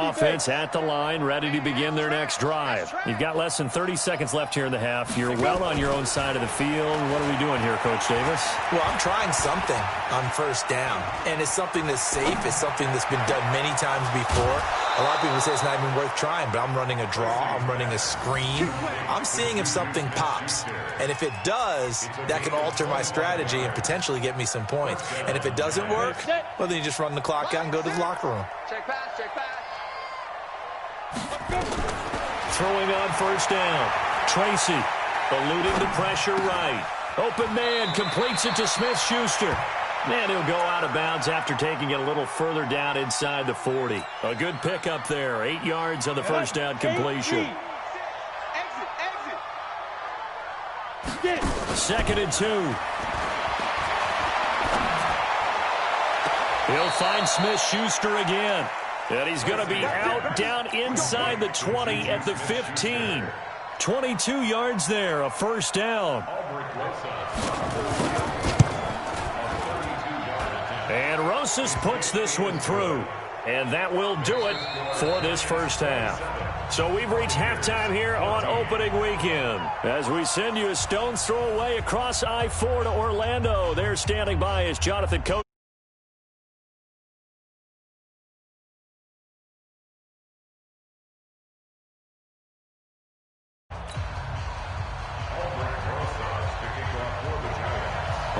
offense at the line, ready to begin their next drive. You've got less than 30 seconds left here in the half. You're well on your own side of the field. What are we doing here, Coach Davis? Well, I'm trying something on first down, and it's something that's safe. It's something that's been done many times before. A lot of people say it's not even worth trying, but I'm running a draw. I'm running a screen. I'm seeing if something pops, and if it does, that can alter my strategy and potentially get me some points. And if it doesn't work, well, then you just run the clock out and go to the locker room. Check pass, check pass. Throwing on first down. Tracy eluding the pressure right. Open man completes it to Smith-Schuster. And he'll go out of bounds after taking it a little further down inside the 40. A good pickup there. 8 yards on the first down completion. Exit. 2nd and 2. He'll find Smith-Schuster again. And he's going to be out down inside the 20 at the 15. 22 yards there, a first down. And Rosas puts this one through. And that will do it for this first half. So we've reached halftime here on opening weekend. As we send you a stone's throw away across I-4 to Orlando. There standing by is Jonathan Coach.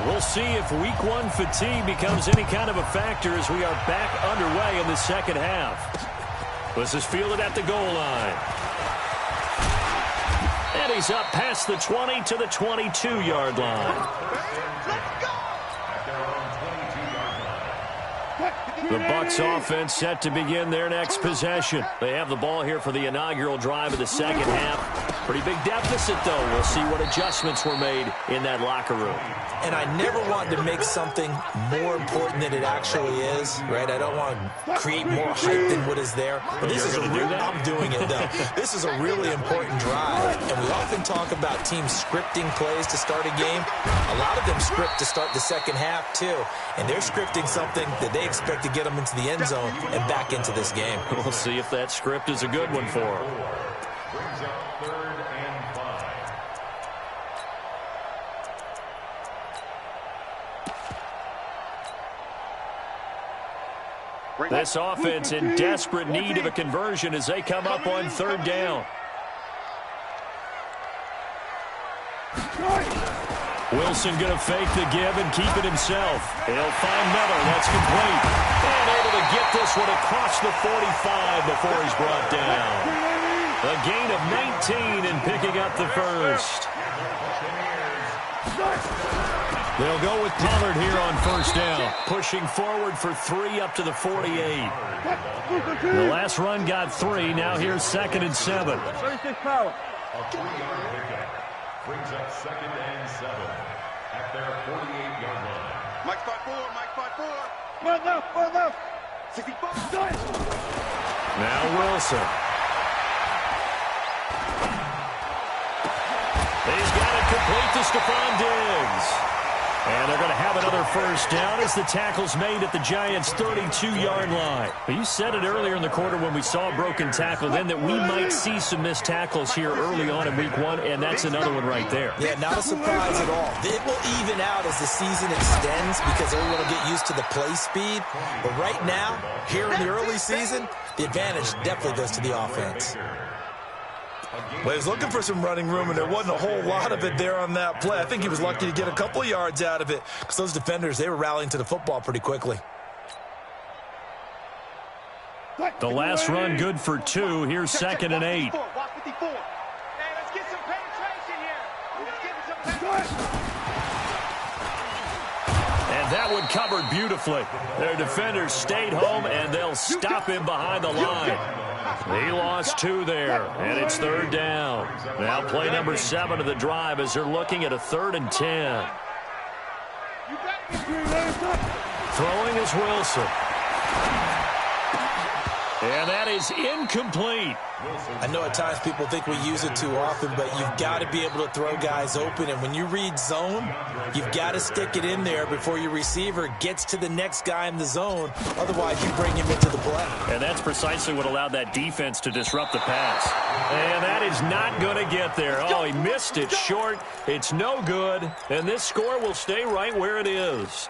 We'll see if week one fatigue becomes any kind of a factor as we are back underway in the second half. This is fielded at the goal line. And he's up past the 20 to the 22-yard line. The Bucs offense set to begin their next possession. They have the ball here for the inaugural drive of the second half. Pretty big deficit, though. We'll see what adjustments were made in that locker room. And I never want to make something more important than it actually is, right? I don't want to create more hype than what is there. But this is a real, I'm doing it, though. This is a really important drive. And we often talk about teams scripting plays to start a game. A lot of them script to start the second half, too. And they're scripting something that they expect to get them into the end zone and back into this game. We'll see if that script is a good one for them. This offense in desperate need of a conversion as they come up on third down. Wilson going to fake the give and keep it himself. He'll find Miller. That's complete. And able to get this one across the 45 before he's brought down. A gain of 19 and picking up the first. They'll go with Pollard here on first down. Pushing forward for 3 up to the 48. The last run got 3. Now here's 2nd and 7. 36 power. Brings up 2nd and 7 at their 48-yard line. Mike 5-4, Mike 5-4. One left. 65. Now Wilson. He's got it complete to Stephon Diggs. And they're going to have another first down as the tackle's made at the Giants' 32-yard line. You said it earlier in the quarter when we saw a broken tackle then that we might see some missed tackles here early on in week one, and that's another one right there. Yeah, not a surprise at all. It will even out as the season extends because everyone will get used to the play speed. But right now, here in the early season, the advantage definitely goes to the offense. Well, he was looking for some running room, and there wasn't a whole lot of it there on that play. I think he was lucky to get a couple of yards out of it because those defenders, they were rallying to the football pretty quickly. The last run good for 2. Here's 2nd and 8. Hey, let's get some penetration here. Let's get some penetration. And that one covered beautifully. Their defenders stayed home, and they'll stop him behind the line. He lost 2 there, and it's 3rd down. Now play number 7 of the drive as they're looking at a 3rd and 10. Throwing is Wilson. And that is incomplete. I know at times people think we use it too often, but you've got to be able to throw guys open. And when you read zone, you've got to stick it in there before your receiver gets to the next guy in the zone. Otherwise, you bring him into the play. And that's precisely what allowed that defense to disrupt the pass. And that is not going to get there. Oh, he missed it short. It's no good. And this score will stay right where it is.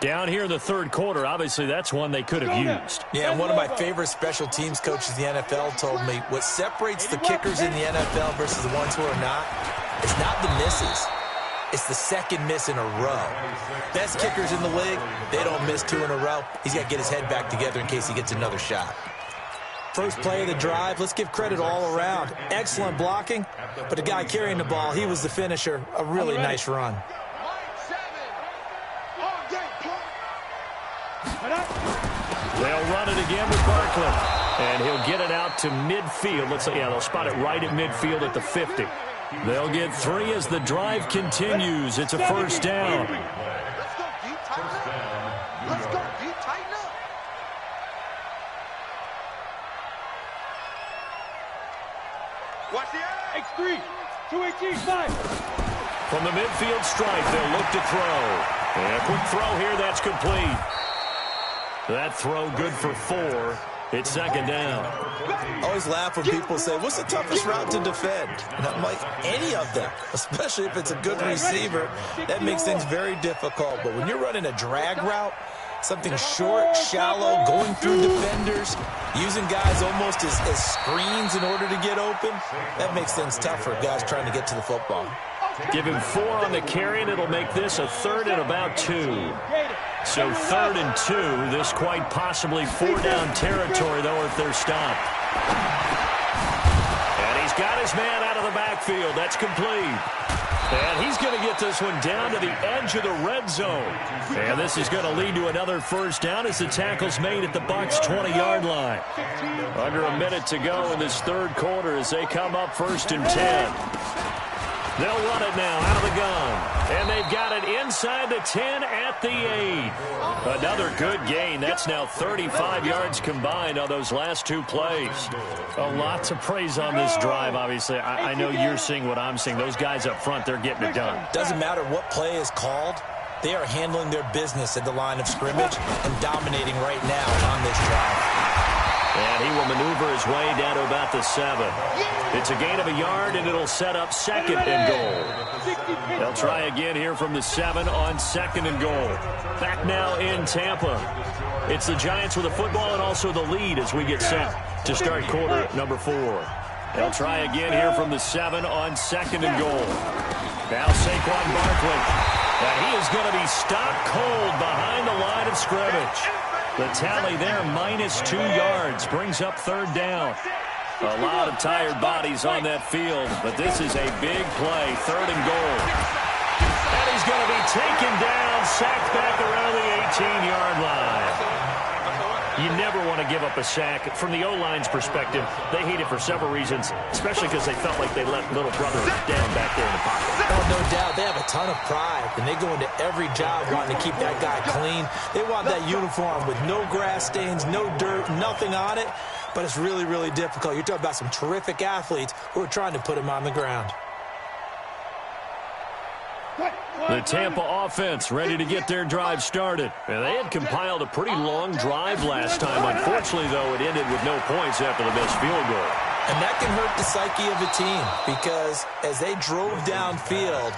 Down here in the third quarter, obviously that's one they could have used. Yeah, and one of my favorite special teams coaches in the NFL told me what separates the kickers in the NFL versus the ones who are not, it's not the misses. It's the second miss in a row. Best kickers in the league, they don't miss 2 in a row. He's got to get his head back together in case he gets another shot. First play of the drive, let's give credit all around. Excellent blocking, but the guy carrying the ball, he was the finisher. A really nice run. They'll run it again with Barkley. And he'll get it out to midfield. Let's say, yeah, they'll spot it right at midfield at the 50. They'll get 3 as the drive continues. It's a first down. Let's go, D, tighten up. Let's go, D, tighten up. Watch the X3, 218, 5. From the midfield stripe, they'll look to throw. And a quick throw here, that's complete. That throw good for 4. It's second down. I always laugh when people say, what's the toughest route to defend? And I'm like, any of them, especially if it's a good receiver. That makes things very difficult. But when you're running a drag route, something short, shallow, going through defenders, using guys almost as screens in order to get open, that makes things tough for guys trying to get to the football. Give him 4 on the carry, and it'll make this a 3rd and about 2. So 3rd and 2. This quite possibly 4-down territory, though, if they're stopped. And he's got his man out of the backfield. That's complete. And he's going to get this one down to the edge of the red zone. And this is going to lead to another first down as the tackle's made at the Bucs' 20-yard line. Under a minute to go in this third quarter as they come up 1st and 10. They'll run it now out of the gun. And they've got it inside the 10 at the 8. Another good gain. That's now 35 yards combined on those last 2 plays. A lot to praise on this drive, obviously. I know you're seeing what I'm seeing. Those guys up front, they're getting it done. Doesn't matter what play is called. They are handling their business at the line of scrimmage and dominating right now on this drive. And he will maneuver his way down to about the 7. It's a gain of a yard, and it'll set up 2nd and goal. They'll try again here from the 7 on 2nd and goal. Back now in Tampa. It's the Giants with the football and also the lead as we get set to start quarter number 4. They'll try again here from the 7 on 2nd and goal. Now Saquon Barkley. And he is going to be stopped cold behind the line of scrimmage. The tally there, -2 yards, brings up 3rd down. A lot of tired bodies on that field, but this is a big play, 3rd and goal. And he's going to be taken down, sacked back around the 18-yard line. You never want to give up a sack. From the O-line's perspective, they hate it for several reasons, especially because they felt like they let little brother down back there in the pocket. Oh, no doubt. They have a ton of pride, and they go into every job wanting to keep that guy clean. They want that uniform with no grass stains, no dirt, nothing on it, but it's really, really difficult. You're talking about some terrific athletes who are trying to put him on the ground. The Tampa offense ready to get their drive started. And they had compiled a pretty long drive last time. Unfortunately, though, it ended with no points after the missed field goal. And that can hurt the psyche of a team because as they drove downfield,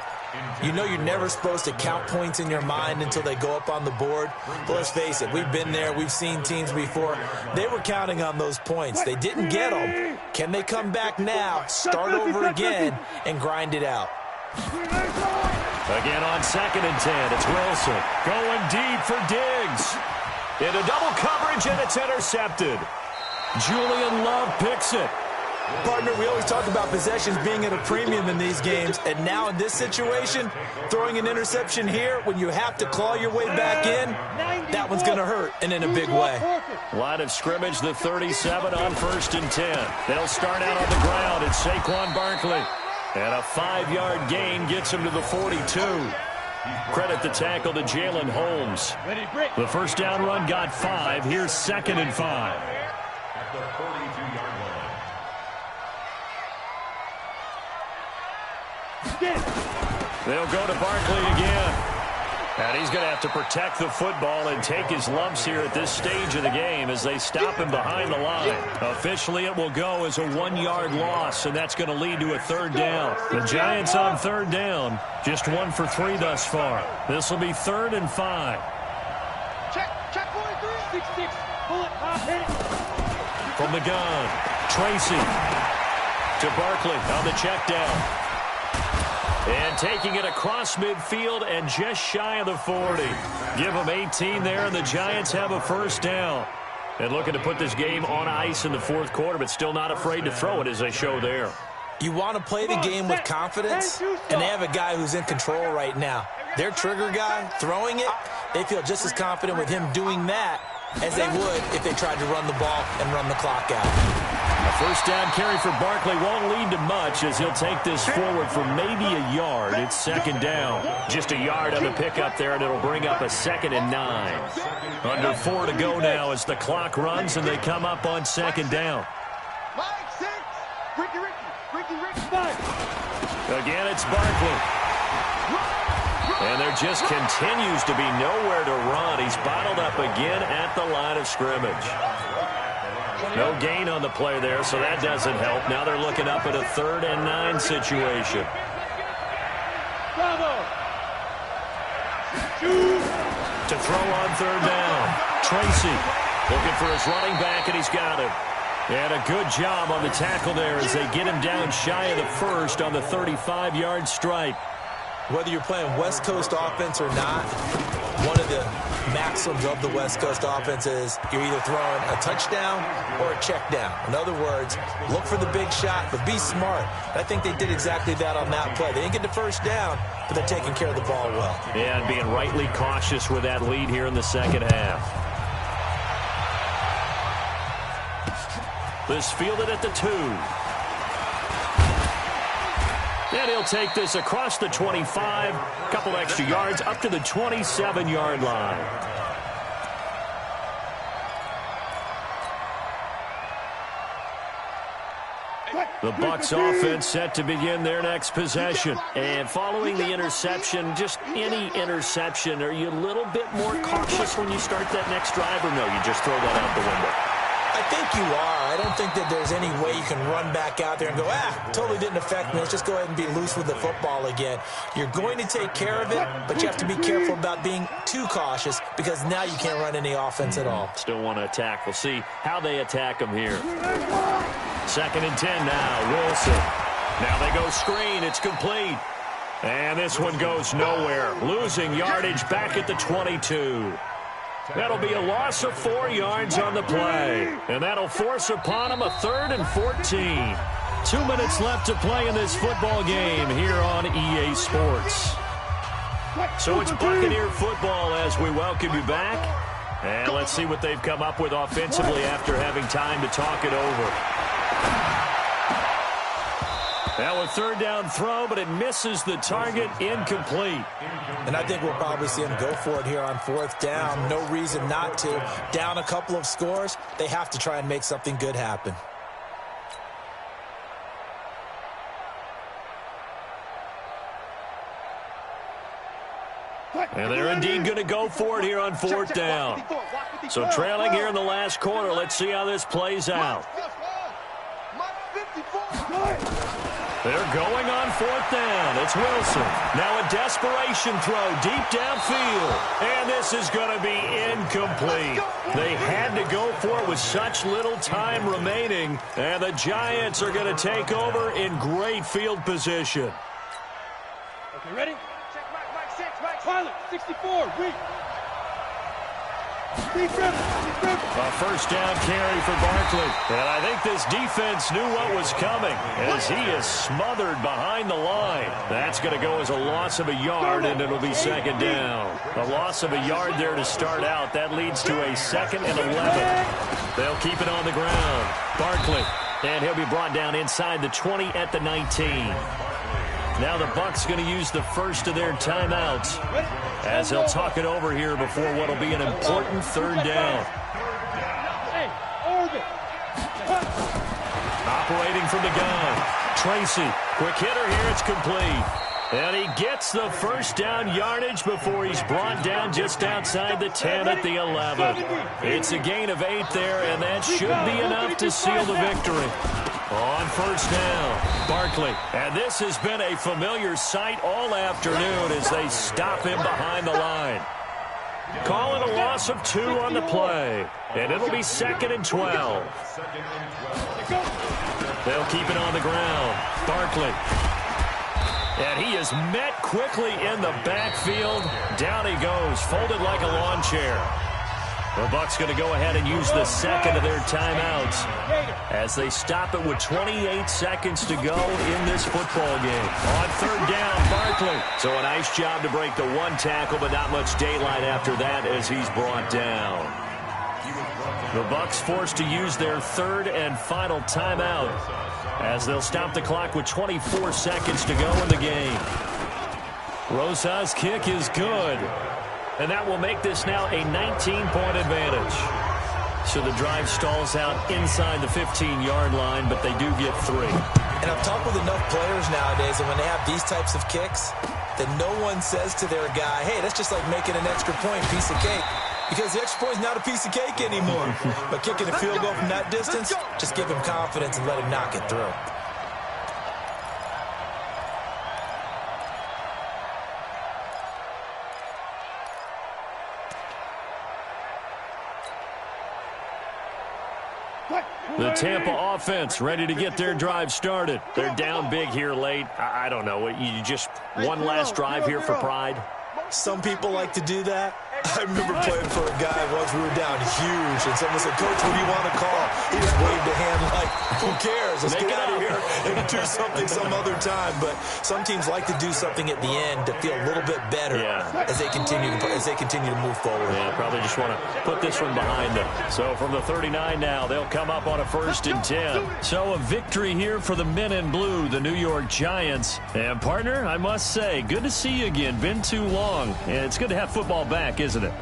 you know you're never supposed to count points in your mind until they go up on the board. But let's face it, we've been there. We've seen teams before. They were counting on those points. They didn't get them. Can they come back now, start over again, and grind it out? Again on 2nd and 10, it's Wilson going deep for Diggs. Into double coverage, and it's intercepted. Julian Love picks it. Partner, we always talk about possessions being at a premium in these games, and now in this situation, throwing an interception here when you have to claw your way back in, that one's going to hurt, and in a big way. Line of scrimmage, the 37 on 1st and 10. They'll start out on the ground. It's Saquon Barkley. And a 5-yard gain gets him to the 42. Credit the tackle to Jalen Holmes. The first down run got 5. Here's 2nd and 5. 32-yard line. They'll go to Barkley again. And he's going to have to protect the football and take his lumps here at this stage of the game as they stop him behind the line. Officially, it will go as a 1-yard loss, and that's going to lead to a third down. The Giants on third down, just 1 for 3 thus far. This will be 3rd and 5. Check 43. 6-6. Pull it. Hit it. From the gun, Tracy to Barkley on the check down. And taking it across midfield and just shy of the 40. Give them 18 there, and the Giants have a first down. And looking to put this game on ice in the 4th quarter, but still not afraid to throw it as they show there. You want to play the game with confidence, and they have a guy who's in control right now. Their trigger guy, throwing it, they feel just as confident with him doing that as they would if they tried to run the ball and run the clock out. A first down carry for Barkley won't lead to much as he'll take this forward for maybe a yard. It's 2nd down. Just a yard on the pickup there, and it'll bring up a 2nd and 9. Under 4 to go now as the clock runs, and they come up on 2nd down. Mike 6. Ricky. Again, it's Barkley. And there just continues to be nowhere to run. He's bottled up again at the line of scrimmage. No gain on the play there, so that doesn't help. Now they're looking up at a 3rd and 9 situation. To throw on 3rd down. Tracy looking for his running back, and he's got him. And a good job on the tackle there as they get him down shy of the 1st on the 35-yard stripe. Whether you're playing West Coast offense or not, one of the maxims of the West Coast offense is you're either throwing a touchdown or a check down. In other words, look for the big shot, but be smart. I think they did exactly that on that play. They didn't get the first down, but they're taking care of the ball well. Yeah, and being rightly cautious with that lead here in the 2nd half. This fielded at the 2. And he'll take this across the 25, a couple extra yards up to the 27-yard line. The Bucs offense set to begin their next possession. And following the interception, just any interception, are you a little bit more cautious when you start that next drive, or no, you just throw that out the window? I think you are. I don't think that there's any way you can run back out there and go, totally didn't affect me. Let's just go ahead and be loose with the football again. You're going to take care of it, but you have to be careful about being too cautious because now you can't run any offense at all. Still want to attack. We'll see how they attack them here. 2nd and 10 now. Wilson. Now they go screen. It's complete. And this one goes nowhere. Losing yardage back at the 22. That'll be a loss of 4 yards on the play. And that'll force upon them a 3rd and 14. 2 minutes left to play in this football game here on EA Sports. So it's Buccaneer football as we welcome you back. And let's see what they've come up with offensively after having time to talk it over. Now a 3rd down throw, but it misses the target, incomplete. And I think we'll probably see him go for it here on 4th down. No reason not to. Down a couple of scores, they have to try and make something good happen. And they're indeed going to go for it here on 4th down. So trailing here in the last quarter, let's see how this plays out. They're going on 4th down. It's Wilson. Now a desperation throw deep downfield. And this is going to be incomplete. They had to go for it with such little time remaining. And the Giants are going to take over in great field position. Okay, ready? Check Mike 6. Pilot, 64, weak. A first down carry for Barkley. And I think this defense knew what was coming as he is smothered behind the line. That's going to go as a loss of a yard, and it'll be 2nd down. A loss of a yard there to start out. That leads to a 2nd and 11. They'll keep it on the ground. Barkley. And he'll be brought down inside the 20 at the 19. Now the Bucs going to use the first of their timeouts as they'll talk it over here before what will be an important 3rd down. Hey, orbit. Separating from the gun. Tracy, quick hitter here. It's complete. And he gets the first down yardage before he's brought down just outside the 10 at the 11. It's a gain of 8 there, and that should be enough to seal the victory. On first down, Barkley. And this has been a familiar sight all afternoon as they stop him behind the line. Calling a loss of 2 on the play. And it'll be 2nd and 12. They'll keep it on the ground. Barkley. And he is met quickly in the backfield. Down he goes, folded like a lawn chair. The Bucs going to go ahead and use the second of their timeouts as they stop it with 28 seconds to go in this football game. On third down, Barkley. So a nice job to break the 1 tackle, but not much daylight after that as he's brought down. The Bucs forced to use their 3rd and final timeout as they'll stop the clock with 24 seconds to go in the game. Rosa's kick is good. And that will make this now a 19-point advantage. So the drive stalls out inside the 15-yard line, but they do get 3. And I've talked with enough players nowadays that when they have these types of kicks, that no one says to their guy, hey, that's just like making an extra point, piece of cake. Because the extra point is not a piece of cake anymore. But kicking a field goal from that distance, just give him confidence and let him knock it through. The Tampa offense ready to get their drive started. They're down big here late. I don't know. You just one last drive here for pride? Some people like to do that. I remember playing for a guy once we were down huge, and someone said, Coach, what do you want to call? He just waved a hand like, who cares? Let's get out of here and do something some other time. But some teams like to do something at the end to feel a little bit better as they continue to move forward. Yeah, probably just want to put this one behind them. So from the 39 now, they'll come up on a 1st and 10. So a victory here for the men in blue, the New York Giants. And partner, I must say, good to see you again. Been too long. And it's good to have football back, isn't it?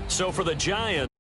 So for the Giants,